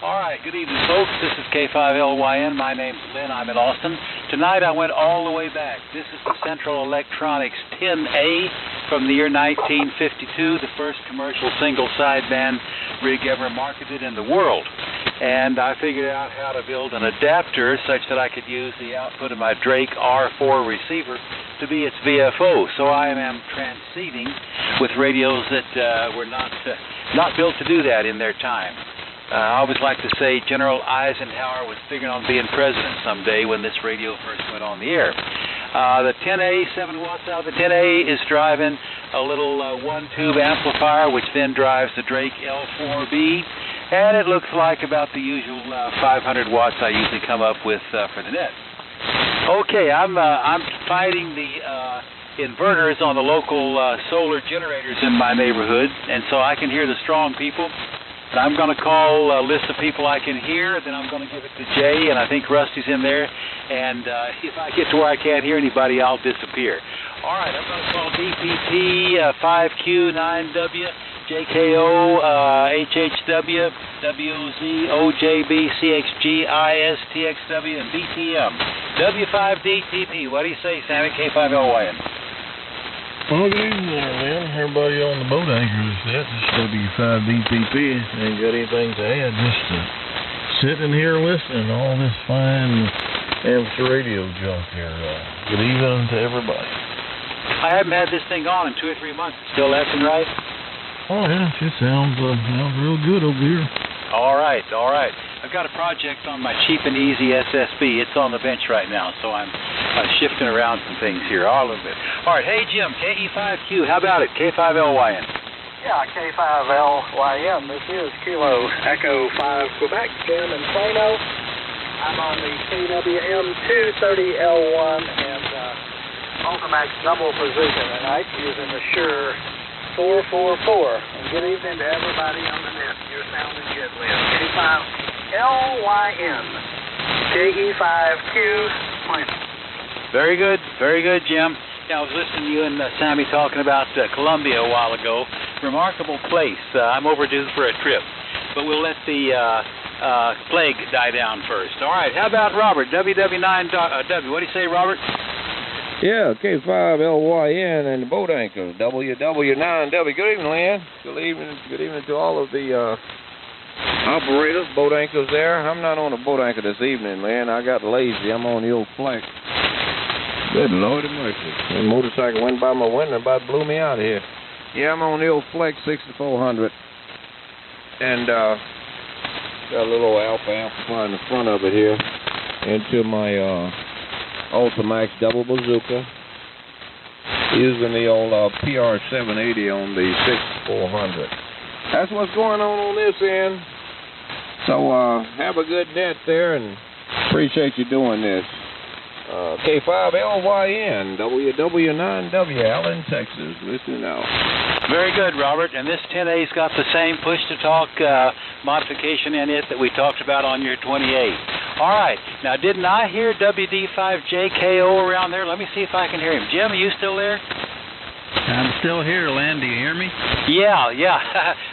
All right, good evening, folks. This is K5LYN. My name's Lynn. I'm in Austin. Tonight I went all the way back. This is the Central Electronics 10A from the year 1952, the first commercial single sideband rig ever marketed in the world. And I figured out how to build an adapter such that I could use the output of my Drake R4 receiver to be its VFO. So I am transcending with radios that were not built to do that in their time. I always like to say General Eisenhower was figuring on being president someday when this radio first went on the air. The 10A, 7 watts out of the 10A is driving a little one-tube amplifier, which then drives the Drake L4B, and it looks like about the usual 500 watts I usually come up with for the net. Okay, I'm fighting the inverters on the local solar generators in my neighborhood, and so I can hear the strong people. And I'm going to call a list of people I can hear, then I'm going to give it to Jay, and I think Rusty's in there. And if I get to where I can't hear anybody, I'll disappear. All right, I'm going to call DPT, 5Q, 9W, JKO, HHW, WZ, OJB, CXG, ISTXW, and BTM. W5DTP. What do you say, Sammy? K5LYN. Well, good evening there, man. Everybody on the boat anchor is set. This is W5DTP. Ain't got anything to add. Just sitting here listening to all this fine amateur radio junk here. Good evening to everybody. I haven't had this thing on in 2 or 3 months. Still acting right? Oh, yeah. It sounds real good over here. All right, all right. I've got a project on my cheap and easy SSB. It's on the bench right now, so I'm shifting around some things here a little bit. All right, hey, Jim, KE5Q, how about it? K5LYN. Yeah, K5LYN. This is Kilo Echo 5 Quebec, Jim and Plano. I'm on the KWM230L1 and Ultimax double position tonight using the Shure 444. And good evening to everybody on the net. You're sounding good, Lynn. K5LYN. KE5Q Plano. Very good, Jim. Yeah, I was listening to you and Sammy talking about Colombia a while ago. Remarkable place. I'm overdue for a trip, but we'll let the plague die down first. All right, how about Robert, WW9W? What do you say, Robert? Yeah, K5LYN and the boat anchor, WW9W. Good evening, Lynn. Good evening to all of the operators, boat anchors there. I'm not on a boat anchor this evening, Lynn. I got lazy. I'm on the old flex. Good Lord of mercy. The motorcycle went by my window and about blew me out of here. Yeah, I'm on the old Flex 6400. And got a little alpha amplifier in the front of it here into my Ultimax double bazooka. Using the old PR780 on the 6400. That's what's going on this end. So have a good net there and appreciate you doing this. K5LYN, WW9W, Allen, Texas. Listen now. Very good, Robert. And this 10A's got the same push-to-talk modification in it that we talked about on your 28. All right. Now, didn't I hear WD5JKO around there? Let me see if I can hear him. Jim, are you still there? I'm still here, Len. Do you hear me? Yeah.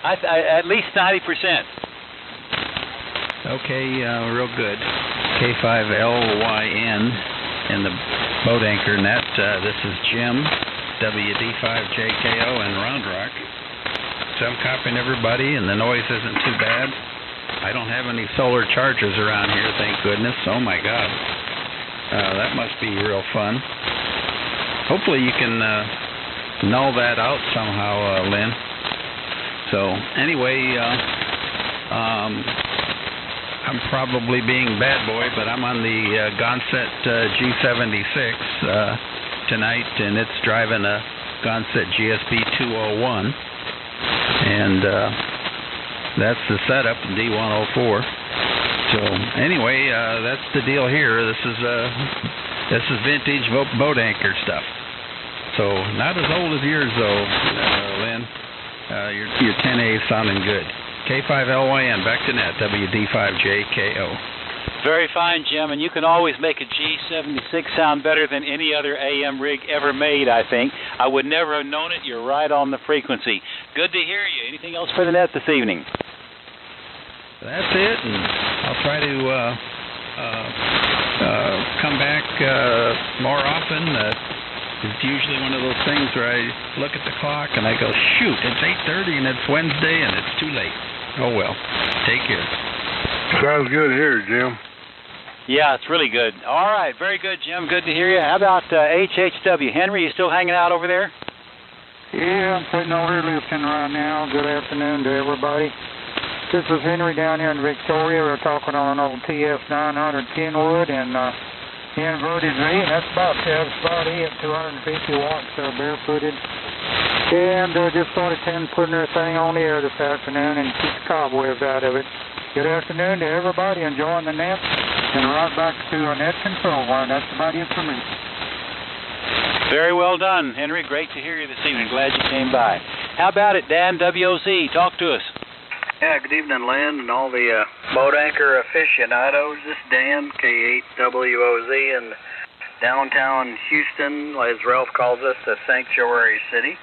I at least 90%. Okay, real good. K5LYN in the boat anchor net. This is Jim, WD5JKO in Round Rock. So I'm copying everybody, and the noise isn't too bad. I don't have any solar chargers around here, thank goodness. Oh, my God. That must be real fun. Hopefully you can null that out somehow, Lynn. So, anyway, I'm probably being bad boy, but I'm on the Gonset G76 tonight, and it's driving a Gonset GSB 201, and that's the setup, D104. So anyway, that's the deal here. This is vintage boat anchor stuff. So not as old as yours though, Lynn. Your 10A is sounding good. K5LYN, back to net, WD5JKO. Very fine, Jim, and you can always make a G76 sound better than any other AM rig ever made, I think. I would never have known it. You're right on the frequency. Good to hear you. Anything else for the net this evening? that's it, and I'll try to come back more often. It's usually one of those things where I look at the clock and I go, shoot, it's 8:30 and it's Wednesday and it's too late. Oh well, take care. Sounds good here, Jim. Yeah, it's really good. All right, very good, Jim. Good to hear you. How about HHW? Henry, you still hanging out over there? Yeah, I'm sitting over here listening right now. Good afternoon to everybody. This is Henry down here in Victoria. We're talking on an old TS900 Kenwood and inverted V, and that's about it, 250 watts barefooted. And just thought of putting their thing on the air this afternoon and keep the cobwebs out of it. Good afternoon to everybody enjoying the net, and right back to a net control line. That's about it for me. Very well done, Henry. Great to hear you this evening. Glad you came by. How about it, Dan WOZ? Talk to us. Yeah, good evening, Lynn, and all the boat anchor aficionados. This is Dan, K8WOZ, in downtown Houston, as Ralph calls us, the sanctuary city.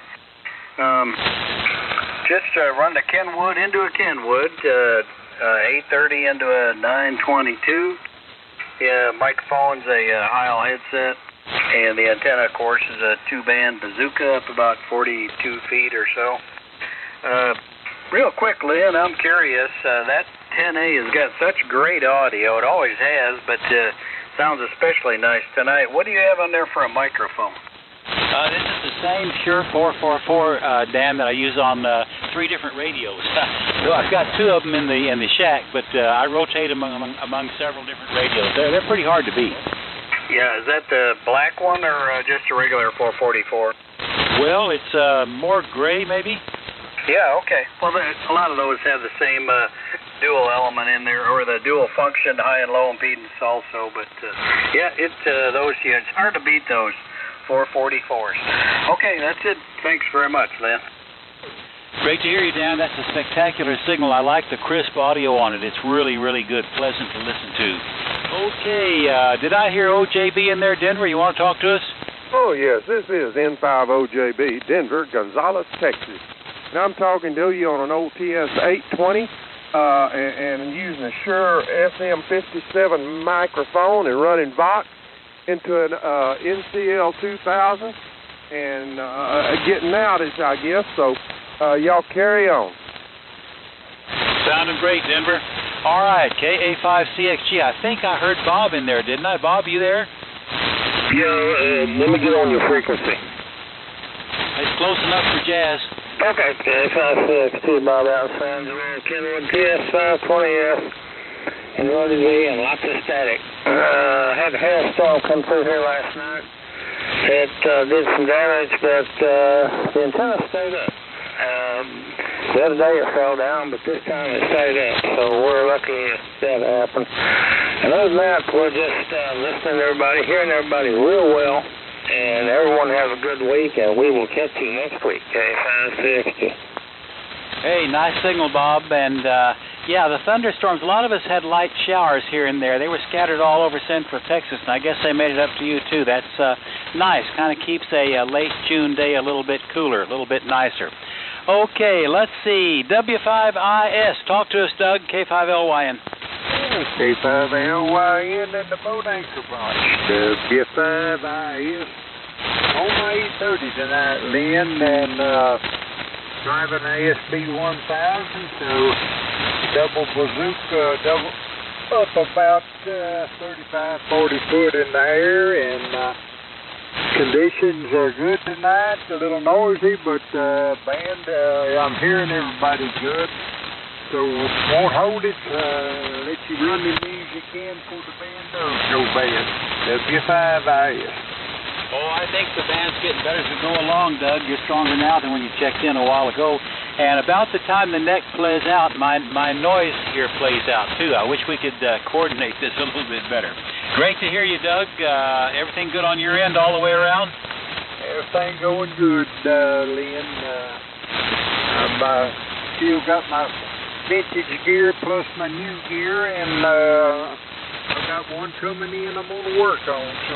Just run the Kenwood into a Kenwood, 830 into a 922. Yeah, microphone's a Heil headset, and the antenna, of course, is a 2-band bazooka up about 42 feet or so. Real quick, Lynn, I'm curious, that 10A has got such great audio. It always has, but sounds especially nice tonight. What do you have on there for a microphone? This is the same Shure 444, Dan, that I use on 3 different radios. So I've got 2 of them in the shack, but I rotate them among several different radios. They're pretty hard to beat. Yeah, is that the black one or just a regular 444? Well, it's more gray, maybe. Yeah, okay. Well, a lot of those have the same dual element in there, or the dual function, high and low impedance also. But yeah, it's hard to beat those 444s. Okay, that's it. Thanks very much, Lynn. Great to hear you, Dan. That's a spectacular signal. I like the crisp audio on it. It's really, really good, pleasant to listen to. Okay, did I hear OJB in there, Denver? You want to talk to us? Oh, yes. This is N5OJB, Denver, Gonzales, Texas. And I'm talking to you on an old TS820 and using a Shure SM57 microphone and running Vox into an NCL 2000 and getting outage, I guess. So y'all carry on. Sounding great, Denver. All right, KA5CXG. I think I heard Bob in there, didn't I? Bob, you there? Yeah, let me get on your frequency. It's close enough for jazz. Okay, KA5CXG, Bob out of San Antonio, Kenwood TS520S, and loaded V and lots of static. Had a hailstorm come through here last night. It did some damage, but the antenna stayed up. The other day it fell down, but this time it stayed up, so we're lucky that happened. And other than that, we're just listening to everybody, hearing everybody real well, and everyone have a good week, and we will catch you next week, K560. Hey, nice signal, Bob, and yeah, the thunderstorms, a lot of us had light showers here and there. They were scattered all over central Texas, and I guess they made it up to you, too. That's nice. Kind of keeps a late June day a little bit cooler, a little bit nicer. Okay, let's see. W5IS. Talk to us, Doug. K5LYN. K5LYN and the boat anchor branch. W5IS. On my 830 tonight, Lynn, and driving ASB 1000, so double bazooka, up about 35, 40 foot in the air, and conditions are good tonight. A little noisy, but band, I'm hearing everybody good. So won't hold it. Let you run the music in before the band does go bad. W5IS. Oh, I think the band's getting better as we go along, Doug. You're stronger now than when you checked in a while ago. And about the time the neck plays out, my noise here plays out, too. I wish we could coordinate this a little bit better. Great to hear you, Doug. Everything good on your end all the way around? Everything going good, Lynn. I've still got my vintage gear plus my new gear, and I've got one coming in I'm going to work on. So,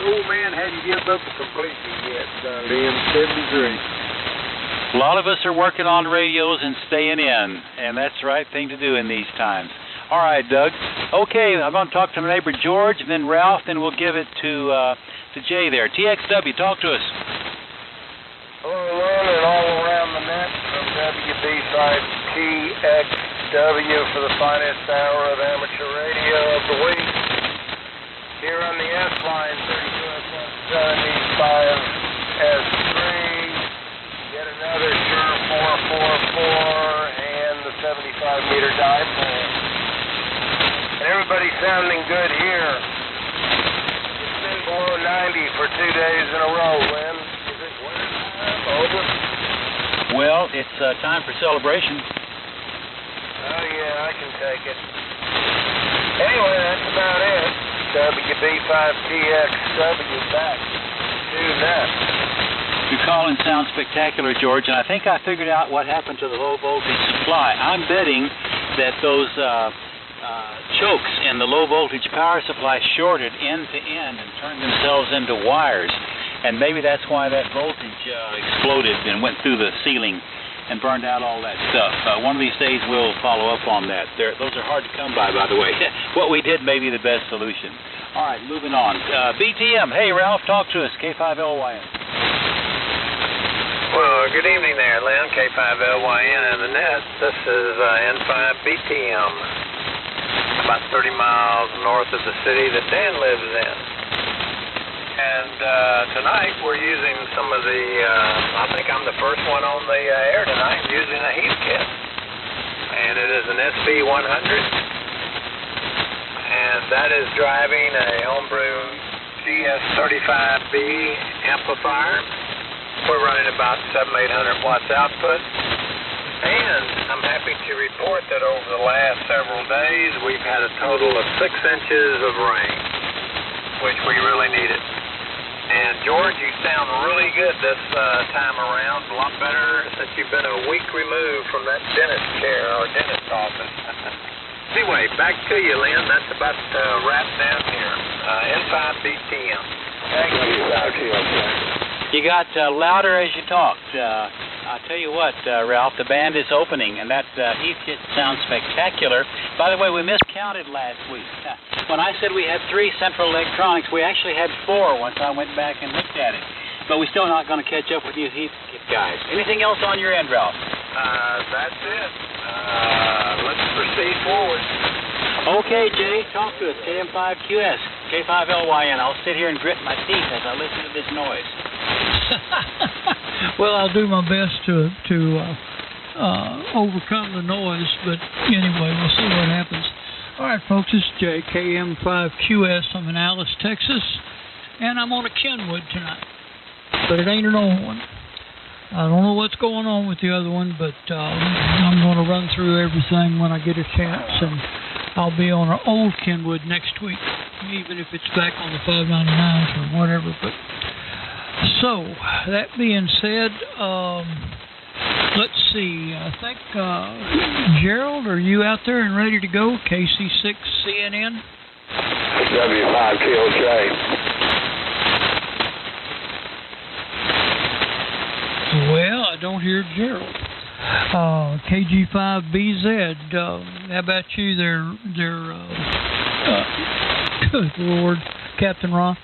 old man hadn't given up completely yet, Lynn. 73. A lot of us are working on radios and staying in, and that's the right thing to do in these times. All right, Doug. Okay, I'm going to talk to my neighbor George, and then Ralph, then we'll give it to Jay there. TXW, talk to us. Hello, Lynn, and all around the net from WB5TXW for the finest hour of amateur radio of the week. Here on the S-line, 3275 S3, yet another Shure 444 and the 75-meter dipole. And everybody's sounding good here. It's been below 90 for 2 days in a row, Lynn. Is it winter time? Over? Well, it's time for celebration. Oh, yeah, I can take it. Anyway, that's about it. WB5TXW back to net. Your calling sounds spectacular, George, and I think I figured out what happened to the low voltage supply. I'm betting that those chokes in the low voltage power supply shorted end to end and turned themselves into wires. And maybe that's why that voltage exploded and went through the ceiling and burned out all that stuff. One of these days we'll follow up on that. Those are hard to come by the way. What we did may be the best solution. All right, moving on. BTM, hey, Ralph, talk to us, K5LYN. Well, good evening there, Lynn, K5LYN and the net. This is N5BTM, about 30 miles north of the city that Dan lives in. And tonight we're using some of the, I think I'm the first one on the air tonight using a Heath kit. And it is an SB100. And that is driving a homebrew GS35B amplifier. We're running about 700-800 watts output. And I'm happy to report that over the last several days we've had a total of 6 inches of rain, which we really needed. And George, you sound really good this time around, a lot better since you've been a week removed from that dentist chair or dentist office. Anyway, back to you, Lynn. That's about wrapped down here. N5BTM. Thank you. You got louder as you talked. I'll tell you what, Ralph, the band is opening, and that Heath kit sounds spectacular. By the way, we miscounted last week. When I said we had 3 Central Electronics, we actually had 4 once I went back and looked at it. But we're still not going to catch up with you Heath kit guys. Anything else on your end, Ralph? That's it. Let's proceed forward. Okay, Jay, talk to us. KM5QS, K5LYN. I'll sit here and grit my teeth as I listen to this noise. Well, I'll do my best to overcome the noise, but anyway, we'll see what happens. All right, folks, this is Jay, KM5QS. I'm in Alice, Texas, and I'm on a Kenwood tonight, but it ain't an old one. I don't know what's going on with the other one, but I'm going to run through everything when I get a chance, and I'll be on an old Kenwood next week, even if it's back on the 599s or whatever. But so, that being said, let's see. I think, Gerald, are you out there and ready to go? KC6CNN? W5TOJ. Well, I don't hear Gerald. KG5BZ, how about you there, good Lord, Captain Ron?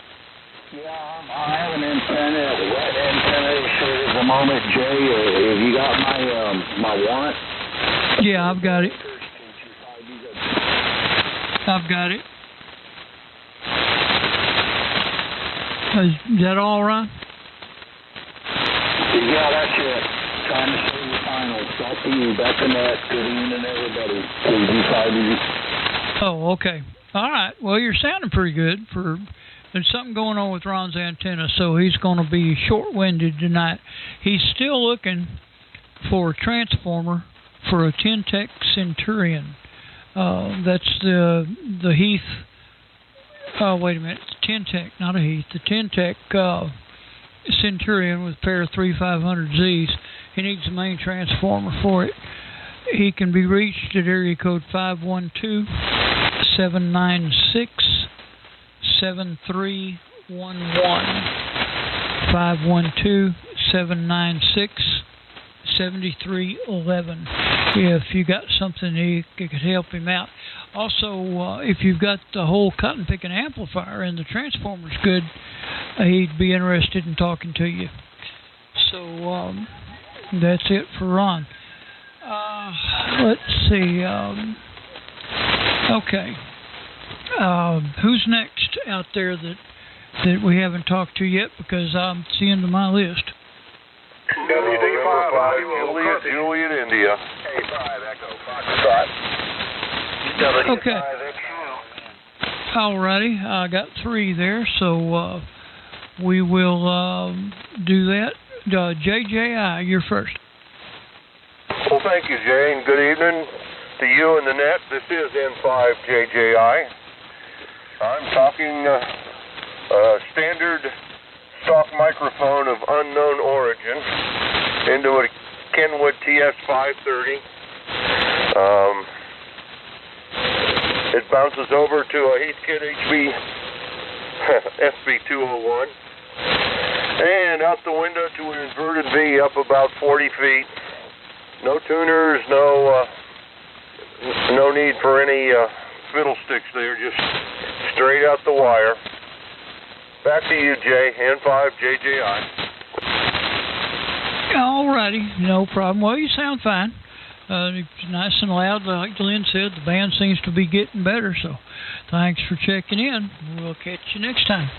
Yeah, I have an antenna, a wet antenna issue at the moment, Jay. Have you got my warrant? Yeah, I've got it. I've got it. Is that all right? Yeah, that's it. Trying to see the finals. Back to you. Back to net. Good evening, everybody. Oh, okay. All right. Well, you're sounding pretty good. There's something going on with Ron's antenna, so he's going to be short-winded tonight. He's still looking for a transformer for a Ten-Tech Centurion. That's the Heath. Wait a minute. It's Ten-Tech, not a Heath. The Ten-Tech Centurion with a pair of 3500Zs. He needs a main transformer for it. He can be reached at area code 512-796-7311. 512-796-7311. 7311 if you got something that could help him out. Also, if you've got the whole cotton picking amplifier and the transformer's good, he'd be interested in talking to you. So that's it for Ron. Let's see. Okay. Who's next out there that we haven't talked to yet? Because it's the end of my list. WD5, Juliet, India. K5 Echo Foxtrot. Okay. Alrighty, I got 3 there, so we will do that. JJI, you're first. Well, thank you, Jane. Good evening to you and the net. This is N5JJI. I'm talking a standard stock microphone of unknown origin into a Kenwood TS530. It bounces over to a Heathkit HB SB201 and out the window to an inverted V up about 40 feet. No tuners, no need for any fiddlesticks there, just straight out the wire. Back to you, Jay, N5JJI. Alrighty, no problem. Well, you sound fine. It's nice and loud. Like Lynn said, the band seems to be getting better, so thanks for checking in. We'll catch you next time.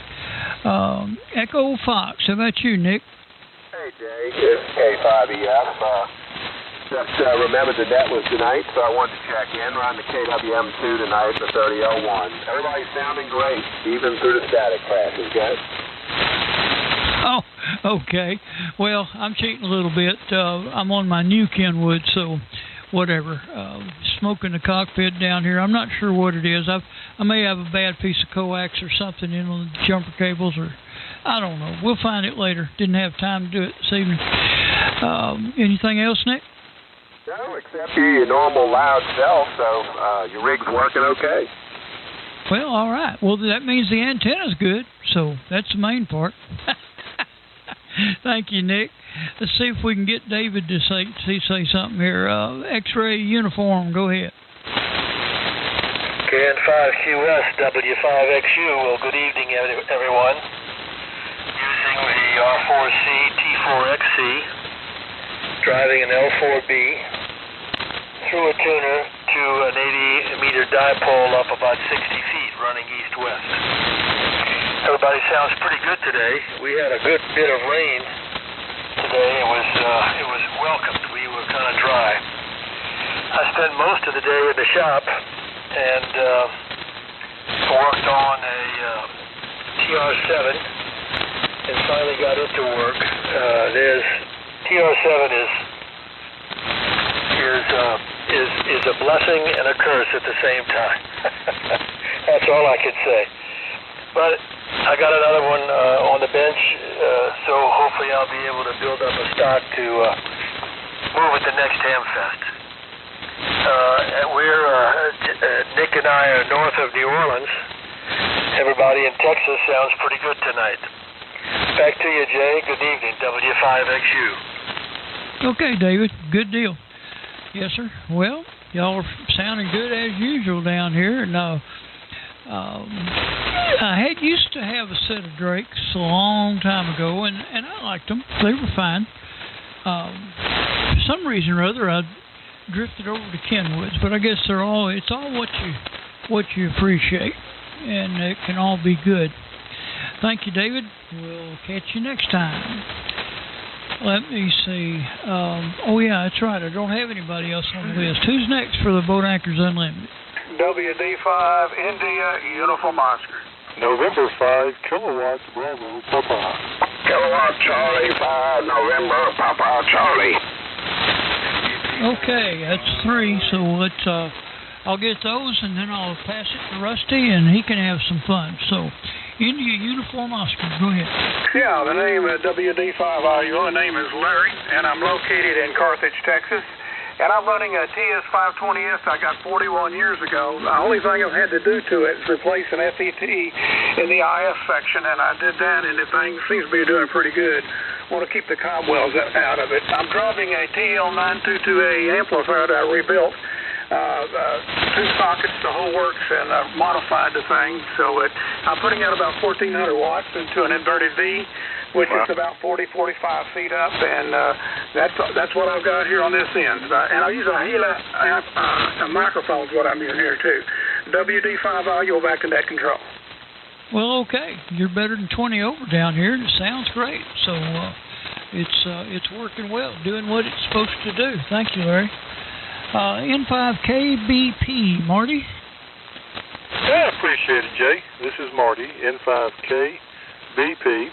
Echo Fox, how about you, Nick? Hey, Jay, it's K5EF. Just remembered the net was tonight, so I wanted to check in. We're on the KWM2 tonight, the 3001. Everybody's sounding great, even through the static crashes, guys. Oh, okay. Well, I'm cheating a little bit. I'm on my new Kenwood, so whatever. Smoke in the cockpit down here. I'm not sure what it is. I may have a bad piece of coax or something in the jumper cables, or I don't know. We'll find it later. Didn't have time to do it this evening. Anything else, Nick? No, except your normal loud self, so your rig's working okay. Well, all right. Well, that means the antenna's good, so that's the main part. Thank you, Nick. Let's see if we can get David to say something here. X-ray uniform, go ahead. KN5QS W5XU. Well, good evening, everyone. Using the R4C T4XC, driving an L4B through a tuner to an 80-meter dipole up about 60 feet, running east-west. Everybody sounds pretty good today. We had a good bit of rain today. It was welcomed. We were kind of dry. I spent most of the day in the shop and worked on a TR7 and finally got into work. TR7 is a blessing and a curse at the same time. That's all I can say. But I got another one on the bench, so hopefully I'll be able to build up a stock to move at the next Hamfest. Nick and I are north of New Orleans. Everybody in Texas sounds pretty good tonight. Back to you, Jay. Good evening, W5XU. Okay, David. Good deal. Yes, sir. Well, y'all are sounding good as usual down here. And I used to have a set of Drakes a long time ago, and I liked them. They were fine. For some reason or other, I drifted over to Kenwoods, but I guess it's all what you appreciate, and it can all be good. Thank you, David. We'll catch you next time. Let me see. Oh, yeah, that's right. I don't have anybody else on the list. Who's next for the Boat Anchors Unlimited? WD5 India Uniform Oscar. November 5, Kilowatt Bravo Papa. Kilowatt Charlie 5, November Papa Charlie. Okay, that's 3. So let's. I'll get those, and then I'll pass it to Rusty, and he can have some fun. So, India Uniform Oscar, go ahead. Yeah, the name of WD5IU, the name is Larry, and I'm located in Carthage, Texas. And I'm running a TS520S I got 41 years ago. The only thing I've had to do to it is replace an FET in the IF section, and I did that, and the thing seems to be doing pretty good. want to keep the cobwebs out of it. I'm driving a TL922A amplifier that I rebuilt. 2 sockets, the whole works, and modified the thing. So I'm putting out about 1,400 watts into an inverted V, which is about 40, 45 feet up, and that's what I've got here on this end. And I use a Hela microphone is what I'm using here too. WD5 audio back in that control. Well, okay, you're better than 20 over down here, and it sounds great. So it's working well, doing what it's supposed to do. Thank you, Larry. N5KBP, Marty. Yeah, appreciate it, Jay. This is Marty, N5KBP.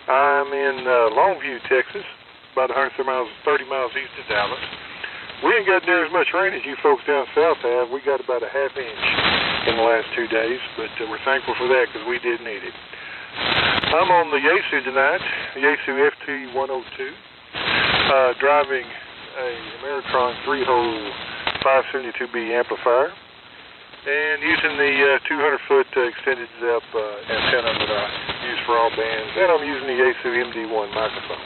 I'm in Longview, Texas, about 30 miles east of Dallas. We ain't got near as much rain as you folks down south have. We got about a half inch in the last 2 days, but we're thankful for that because we did need it. I'm on the Yaesu tonight, Yaesu FT102, driving a Ameritron 3-hole 572B amplifier and using the 200-foot extended ZEP antenna that I use for all bands, and I'm using the Yaesu MD1 microphone.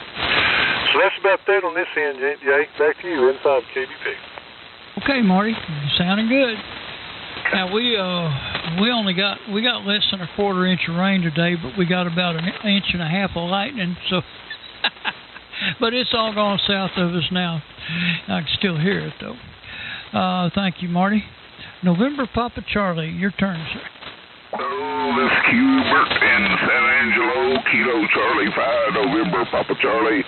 So that's about that on this end, Jay. Back to you, N5KBP. Okay, Marty, you're sounding good. Now we got less than a 1/4 inch of rain today, but we got about 1.5 inches of lightning. So, but it's all gone south of us now. I can still hear it though. Thank you, Marty. November Papa Charlie, your turn, sir. Hello, this is Hubert in San Angelo, Kilo Charlie 5, November Papa Charlie,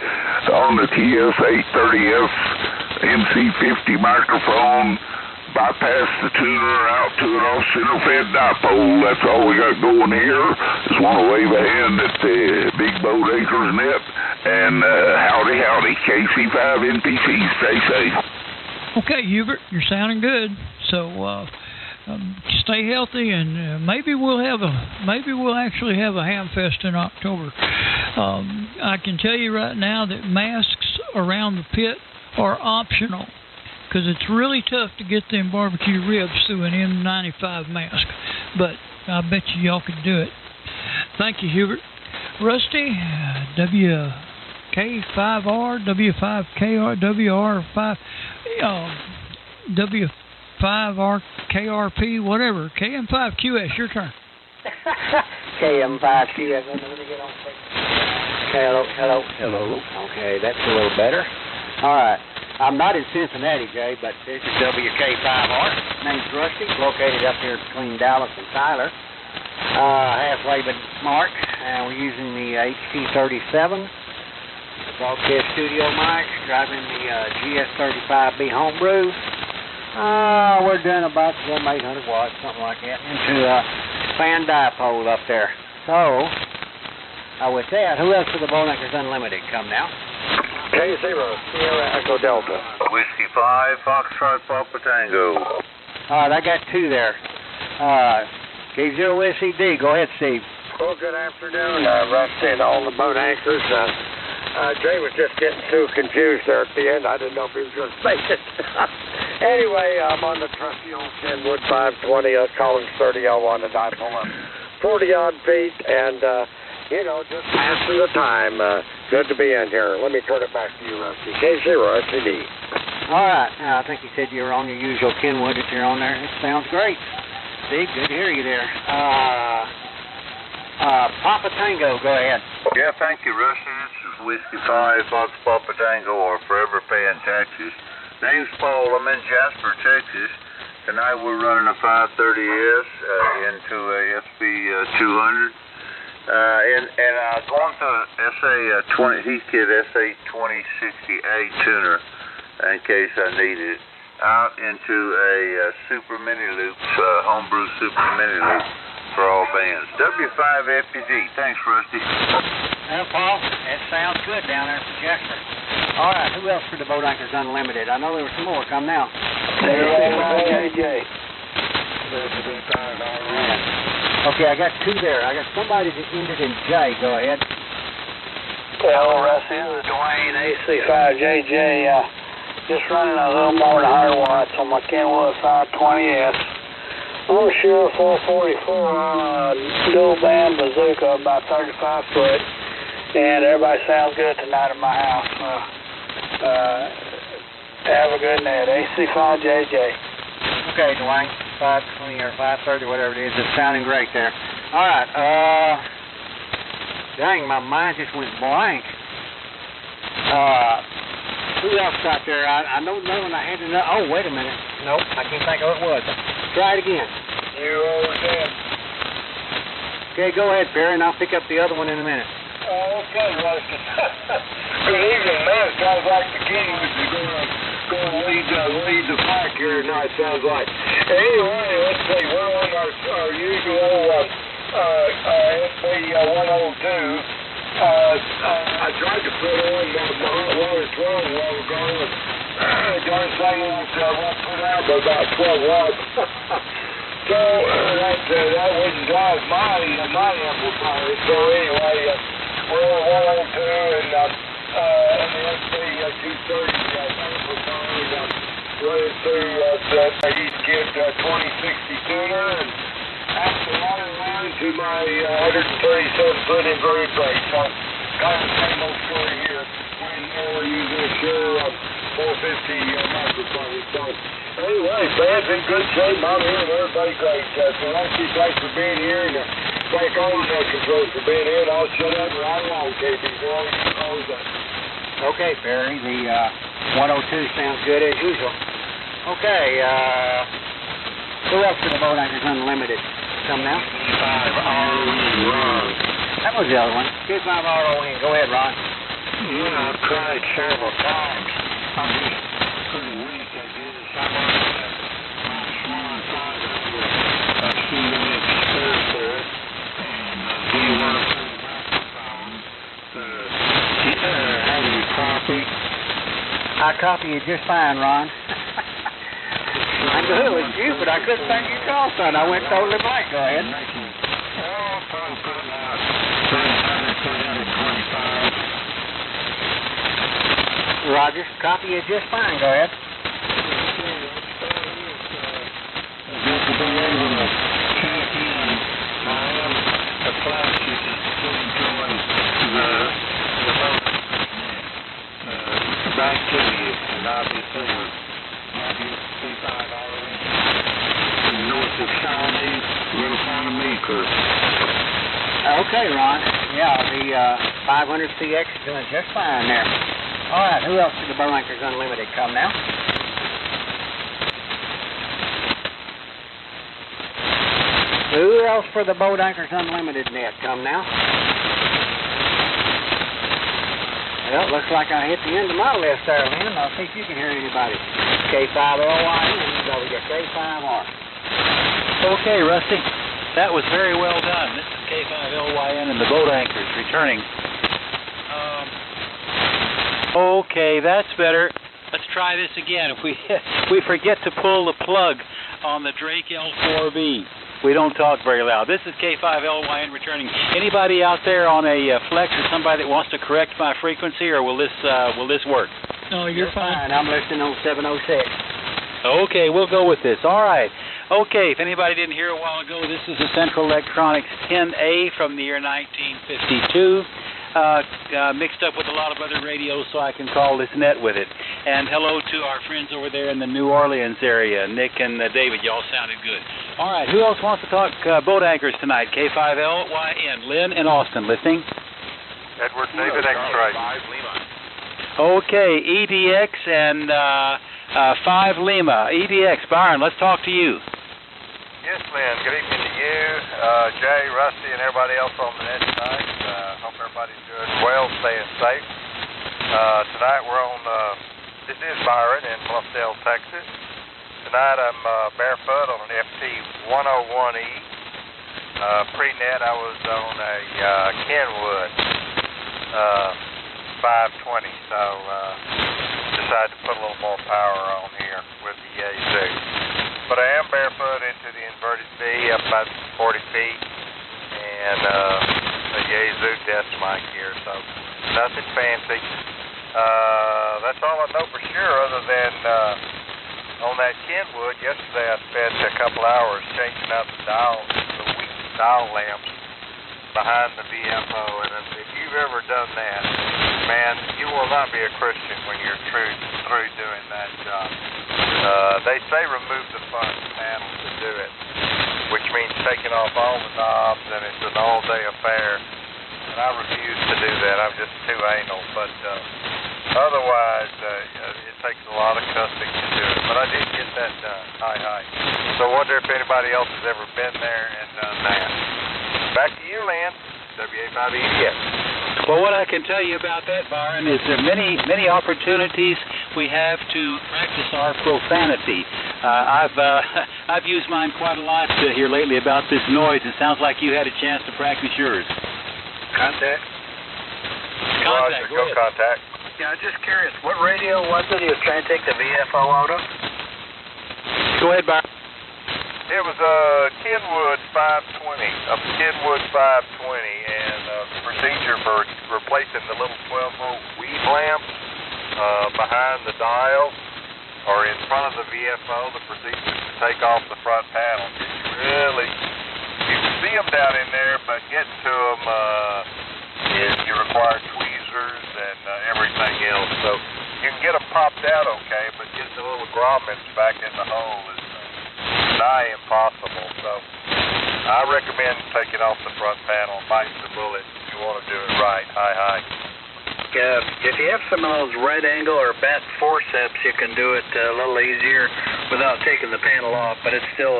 on the TS830F MC50 microphone. Bypass the tuner out to an off-center-fed dipole. That's all we got going here. Just want to wave a hand at the Big Boat Anchors Net. And howdy, howdy, KC5NPC. Stay safe. Okay, Hubert, you're sounding good. So stay healthy, and maybe we'll actually have a Hamfest in October. I can tell you right now that masks around the pit are optional, because it's really tough to get them barbecue ribs through an N95 mask. But I bet y'all could do it. Thank you, Hubert. Rusty, WK5R, W5KR, WR5, W5RKRP, whatever. KM5QS, your turn. KM5QS. Let me get on. Hello. Okay, that's a little better. All right. I'm not in Cincinnati, Jay, but this is WK5R. Name's Rusty, located up here between Dallas and Tyler, halfway mark, and we're using the HT37 broadcast studio mic, driving the GS35B homebrew. We're doing about 800 watts, something like that, into a fan dipole up there. So, with that, who else for the Boat Anchors Unlimited? Come now. K0, Sierra Echo Delta. Whiskey 5, Foxtrot Papa Tango. All right, I got 2 there. K0SED, go ahead, Steve. Well, good afternoon, Rusty and all the boat anchors. Jay was just getting too confused there at the end. I didn't know if he was going to say it. Anyway, I'm on the trusty old Kenwood 520, Collins 3001, the dipole, 40-odd feet, and, just passing the time. Good to be in here. Let me turn it back to you, Rusty. K0SED. All right. I think you said you were on your usual Kenwood if you're on there. It sounds great. Steve, good to hear you there. Papa Tango, go ahead. Yeah, thank you, Rusty. This is Whiskey 5, Fox Papa Tango, or Forever Paying Taxes. Name's Paul. I'm in Jasper, Texas. Tonight we're running a 530S into a SB200. And going to Heathkit SA2060A tuner in case I need it, out into a Super Mini Loops, homebrew Super Mini Loop for all bands. W5FPG. Thanks, Rusty. Well, Paul, that sounds good down there for Jasper. All right, who else for the Boat Anchors Unlimited? I know there were some more. Come now. JJ. Okay, I got 2 there. I got somebody that ended in J. Go ahead. Hello, Rusty. This is Dwayne, AC5JJ. Just running a little more than 100 watts on my Kenwood 520S. I'm sure 444 on a dual band bazooka, about 35 foot. And everybody sounds good tonight at my house. Have a good night. AC5JJ. Okay, Dwayne. 5:20 or 5:30, whatever it is. It's sounding great there. All right. Dang, my mind just went blank. Who else out there? I know when I had to know. Oh, wait a minute. Nope, I can't think of who it was. Try it again. You over there. Okay, go ahead, Perry, and I'll pick up the other one in a minute. Okay, Rusty. Good evening, man. It sounds like the king is going to lead the pack here tonight, sounds like. Anyway, let's see. We're on our usual SB 102. I tried to put on my hot water throne a while ago, and darn thing won't put out but about 12 watts. So that wouldn't drive my amplifier. So anyway, we're on 102 and the SB 230 amplifier running through the East Kid 2060 tuner and after water line to my 137-foot inverted brake. So kind of the same old story here when we're using a Shure 450 microphone. So anyway, band's in good shape. I'm here and everybody great. So Rusty, thanks for being here and thank all the controls for being here. And I'll shut up right along, KB. Okay, Perry, the 102 sounds good as usual. Okay, who else for the Boat Anchors Unlimited? Come now. Ron. That was the other one. K5RON. Go ahead, Ron. Yeah, I've tried several times. I'm just pretty weak at this. I'm on my swan side of a CDX Star and D1 microphone. Have you copy? I copy you just fine, Ron. I knew it was you, but I couldn't think your call sign. I went totally blank. Go ahead. Roger, copy you just fine. Go ahead. Back to you, and I'll be clear. North of Shawnee, little kind of maker. Okay, Ron. Yeah, the 500CX is doing just fine there. All right, who else did the Boat Anchors Unlimited come now? Who else for the Boat Anchors Unlimited net come now? Well, looks like I hit the end of my list there, Lynn. I'll see if you can hear anybody. K5LYN and WK5R. Okay, Rusty. That was very well done. This is K5LYN and the Boat Anchors returning. Okay, that's better. Let's try this again. If we forget to pull the plug on the Drake L4B. We don't talk very loud. This is K5LYN returning. Anybody out there on a Flex or somebody that wants to correct my frequency, or will this work? No, you're fine. I'm listening on 706. Okay, we'll go with this. All right. Okay, if anybody didn't hear a while ago, this is the Central Electronics 10A from the year 1952. Mixed up with a lot of other radios so I can call this net with it. And hello to our friends over there in the New Orleans area, Nick and David. Y'all sounded good. All right, who else wants to talk boat anchors tonight? K5LYN, Lynn and Austin, listening? Edward David X-Ray. Okay, EDX and 5 Lima. EDX, Byron, let's talk to you. Yes, Lynn. Good evening to you, Jay, Rusty, and everybody else on the net tonight. Hope everybody's doing well, staying safe. Tonight we're on, this is Byron in Bluffdale, Texas. Tonight I'm barefoot on an FT101E. Pre-net I was on a Kenwood 520, so decided to put a little more power on here with the Yazoo. But I am barefoot into the inverted V up about 40 feet and a Yazoo desk mic here, so nothing fancy. That's all I know for sure, other than on that Kenwood yesterday I spent a couple hours changing out the dial lamps behind the VFO, and if you've ever done that, man, you will not be a Christian when you're through doing that job. They say remove the front panel to do it, which means taking off all the knobs, and it's an all-day affair. And I refuse to do that. I'm just too anal. But otherwise, it takes a lot of cussing to do it. But I did get that done. Hi. So I wonder if anybody else has ever been there and done that. Back to you, Lynn. WA5EDX. Well, what I can tell you about that, Byron, is there are many opportunities we have to practice our profanity. I've used mine quite a lot here lately about this noise. It sounds like you had a chance to practice yours. Contact. Roger, go contact. Yeah, I'm just curious. What radio was it he was trying to take the VFO out of? Go ahead, Byron. It was a Kenwood 520, and the procedure for replacing the little 12-volt weed lamps behind the dial or in front of the VFO, the procedure is to take off the front panel. You can see them down in there, but getting to them, you require tweezers and everything else. So you can get them popped out okay, but getting the little grommets back in the hole is nigh impossible. So I recommend taking off the front panel, biting the bullet if you want to do it right. Hi. If you have some of those right angle or bat forceps, you can do it a little easier without taking the panel off, but it still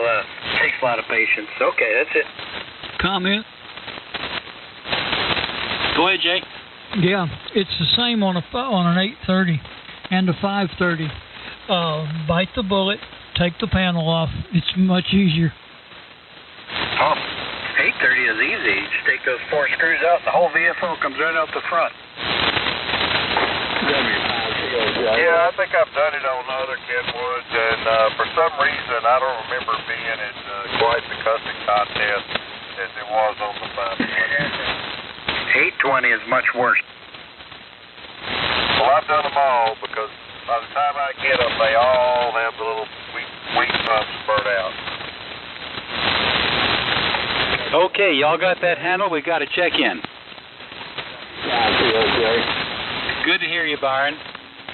takes a lot of patience. Okay, that's it. Comment? Go ahead, Jay. Yeah, it's the same on an 830 and a 530. Bite the bullet, take the panel off. It's much easier. Oh, 830 is easy. You just take those 4 screws out, and the whole VFO comes right out the front. Yeah, I think I've done it on other Kenwoods, and for some reason I don't remember being at quite the cussing contest as it was on the 520. 820 is much worse. Well, I've done them all because by the time I get them, they all have the little weak pumps burnt out. Okay, y'all got that handle? We got to check in. Good to hear you, Byron.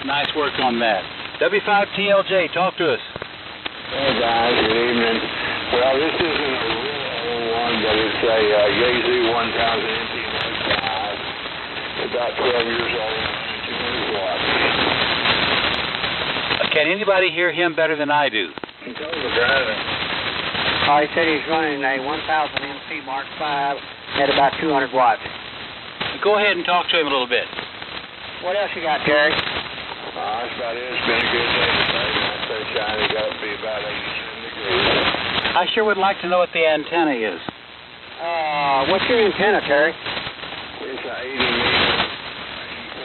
Nice work on that. W5TLJ, talk to us. Hey, guys. Good evening. Well, this isn't a real old one, but it's a Yaesu 1000 NT95. About 12 years old. 200 watts. Can anybody hear him better than I do? He's overdriving. Oh, he said he's running a 1000 MC Mark V at about 200 watts. Go ahead and talk to him a little bit. What else you got, Terry? That's about it. It's been a good day today. Nice sunshine. It got to be about 87 degrees. I sure would like to know what the antenna is. What's your antenna, Terry? It's an 80 meter,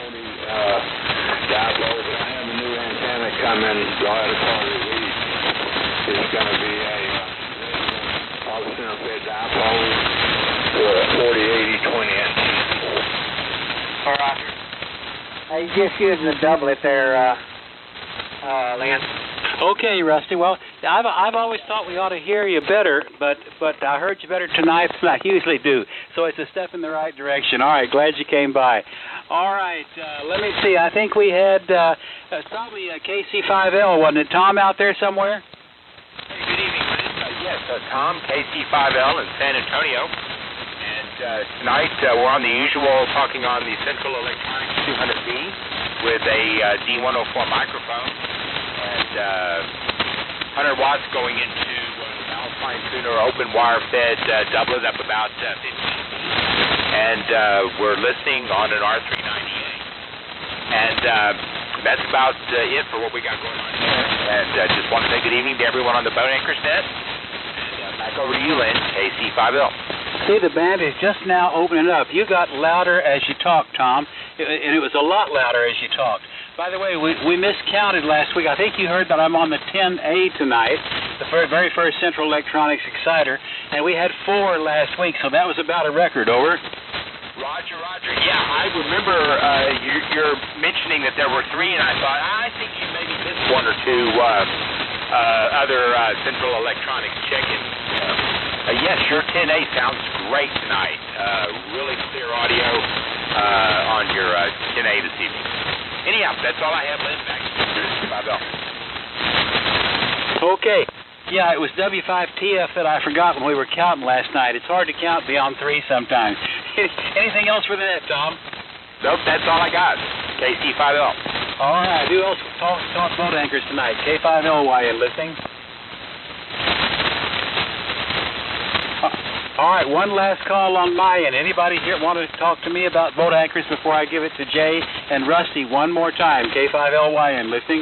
8040 dipole, but I have a new antenna coming right at part of the week. It's going to be a center-fed dipole with a 40-80 20-inch. All right. He's just using the doublet there, Lance. Okay, Rusty. Well, I've always thought we ought to hear you better, but I heard you better tonight than I usually do. So it's a step in the right direction. All right, glad you came by. All right, let me see. I think we had probably a KC5L, wasn't it? Tom out there somewhere? Hey, good evening. Yes, Tom, KC5L in San Antonio. Tonight, we're on the usual, talking on the Central Electronics 200B with a D104 microphone and 100 watts going into an Alpine Tuner open wire fed doublet up about 15 feet. And we're listening on an R398. And that's about it for what we got going on here. And just want to say good evening to everyone on the Boat Anchors net. And back over to you, Lynn, KC5L. See, the band is just now opening up. You got louder as you talked, Tom, and it was a lot louder as you talked. By the way, we miscounted last week. I think you heard that I'm on the 10A tonight, the very first Central Electronics Exciter, and we had 4 last week, so that was about a record. Over. Roger. Yeah, I remember you're mentioning that there were 3, and I thought, I think you maybe missed 1 or 2 other Central Electronics check-ins. Yes, your 10A sounds great tonight. Really clear audio on your 10A this evening. Anyhow, that's all I have, Lynn. Back to 5L. Okay. Yeah, it was W5TF that I forgot when we were counting last night. It's hard to count beyond 3 sometimes. Anything else for the net, Tom? Nope, that's all I got. KC5L. All right. Who else talk boat anchors tonight? K5LYN listening. All right, one last call on my end. Anybody here want to talk to me about boat anchors before I give it to Jay and Rusty one more time? K5LYN listening.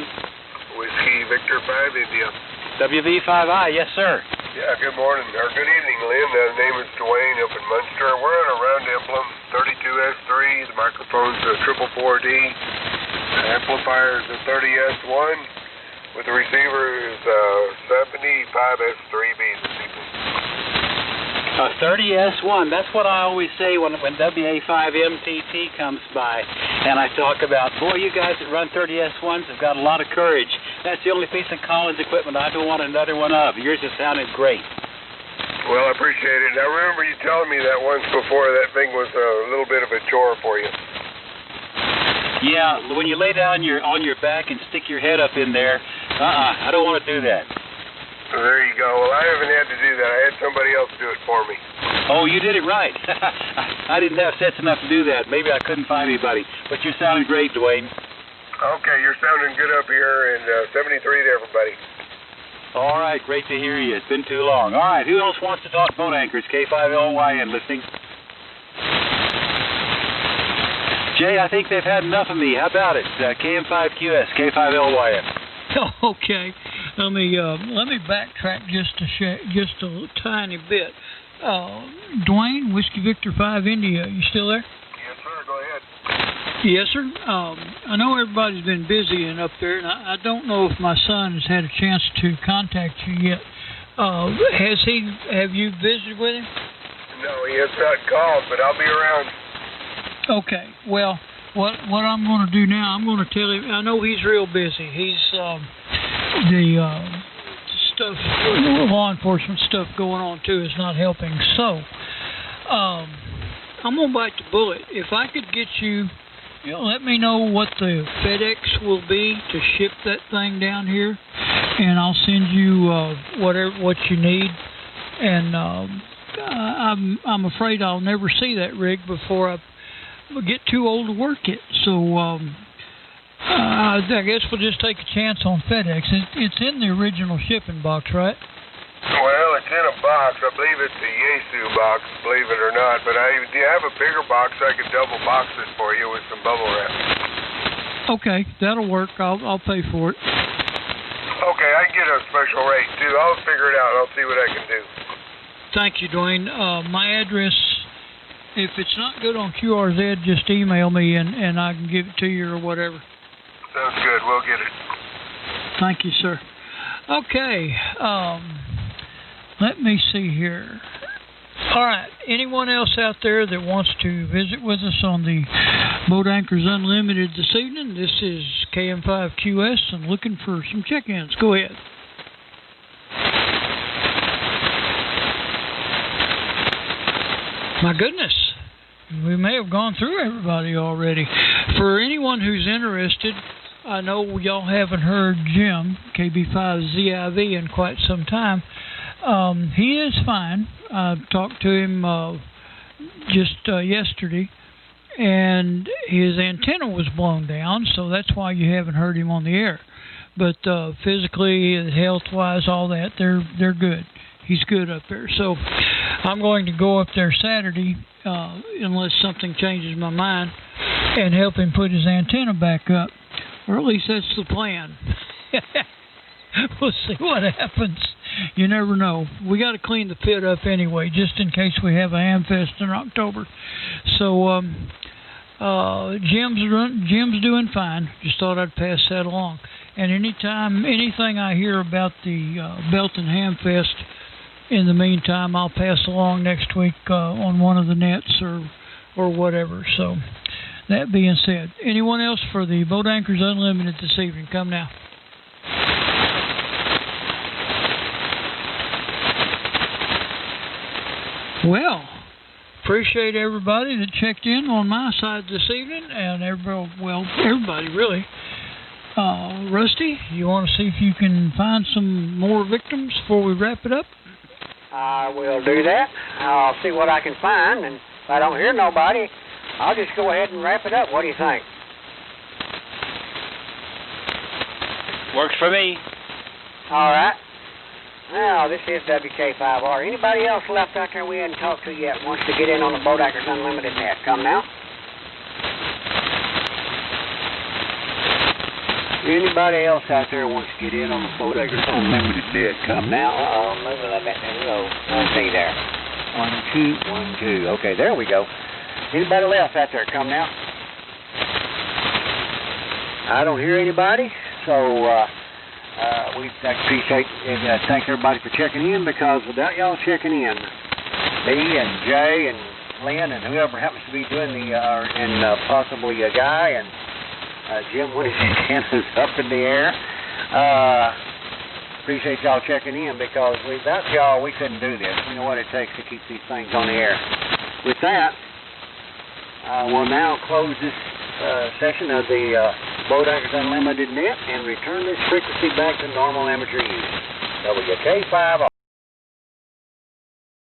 Whiskey Victor 5 India. WV5I, yes, sir. Yeah, good morning, or good evening, Lynn. The name is Dwayne up in Munster. We're on a round emblem, 32S3. The microphone's a 444D. The amplifier is a 30S1. With the receiver is 75S3B this evening. 30S1, that's what I always say when WA5MTT comes by and I talk about, boy, you guys that run 30S1s have got a lot of courage. That's the only piece of college equipment I don't want another one of. Yours has sounded great. Well, I appreciate it. I remember you telling me that once before that thing was a little bit of a chore for you. Yeah, when you lay down on your back and stick your head up in there, I don't want to do that. So there you go. Well, I haven't had to do that. I had somebody else do it for me. Oh, you did it right. I didn't have sense enough to do that. Maybe I couldn't find anybody. But you're sounding great, Dwayne. Okay, you're sounding good up here, and 73 to everybody. All right, great to hear you. It's been too long. All right, who else wants to talk boat anchors? K5LYN listening. Jay, I think they've had enough of me. How about it? KM5QS, K5LYN. Okay, let me backtrack just a tiny bit. Dwayne, Whiskey Victor 5 India, you still there? Yes, sir. Go ahead. Yes, sir. I know everybody's been busy and up there, and I don't know if my son has had a chance to contact you yet. Have you visited with him? No, he has not called, but I'll be around. Okay. Well, what I'm going to do now, I'm going to tell him. I know he's real busy. He's the stuff, law enforcement stuff going on too is not helping. So, I'm going to bite the bullet. If I could get you, let me know what the FedEx will be to ship that thing down here, and I'll send you what you need. And I'm afraid I'll never see that rig before I get too old to work it. So I guess we'll just take a chance on FedEx. It's in the original shipping box, right? Well, it's in a box. I believe it's a Yaesu box, believe it or not. But do you have a bigger box? I could double box it for you with some bubble wrap. Okay, that'll work. I'll pay for it. Okay, I can get a special rate too. I'll figure it out. I'll see what I can do. Thank you, Dwayne. My address, if it's not good on QRZ, just email me and I can give it to you or whatever. Sounds good. We'll get it. Thank you, sir. Okay. Let me see here. All right. Anyone else out there that wants to visit with us on the Boat Anchors Unlimited this evening? This is KM5QS and looking for some check-ins. Go ahead. My goodness. We may have gone through everybody already. For anyone who's interested, I know y'all haven't heard Jim, KB5ZIV, in quite some time. He is fine. I talked to him just yesterday, and his antenna was blown down, so that's why you haven't heard him on the air. But physically, health-wise, all that, they're good. He's good up there. So I'm going to go up there Saturday, unless something changes my mind, and help him put his antenna back up. Or at least that's the plan. We'll see what happens. You never know. We got to clean the pit up anyway, just in case we have a Hamfest in October. So Jim's doing fine. Just thought I'd pass that along. And anything I hear about the Belton Hamfest, in the meantime, I'll pass along next week on one of the nets or whatever. So that being said, anyone else for the Boat Anchors Unlimited this evening? Come now. Well, appreciate everybody that checked in on my side this evening, and everybody really. Rusty, you want to see if you can find some more victims before we wrap it up? I will do that. I'll see what I can find, and if I don't hear nobody, I'll just go ahead and wrap it up. What do you think? Works for me. All right. Now, this is WK5R. Anybody else left out there we hadn't talked to yet wants to get in on the Boat Anchors Unlimited net? Come now. Anybody else out there wants to get in on the Boat Anchors Unlimited net? Come now. Moving a bit. Let's see there. 1, 2, 1, 2. Okay, there we go. Anybody else out there? Come now. I don't hear anybody, so we appreciate and thank everybody for checking in, because without y'all checking in, me and Jay and Lynn and whoever happens to be doing and possibly a guy and Jim with his antennas up in the air, appreciate y'all checking in, because without y'all we couldn't do this. We know what it takes to keep these things on the air. With that, we'll now close this session of the Boat Anchors Unlimited net and return this frequency back to normal amateur use. WK5R.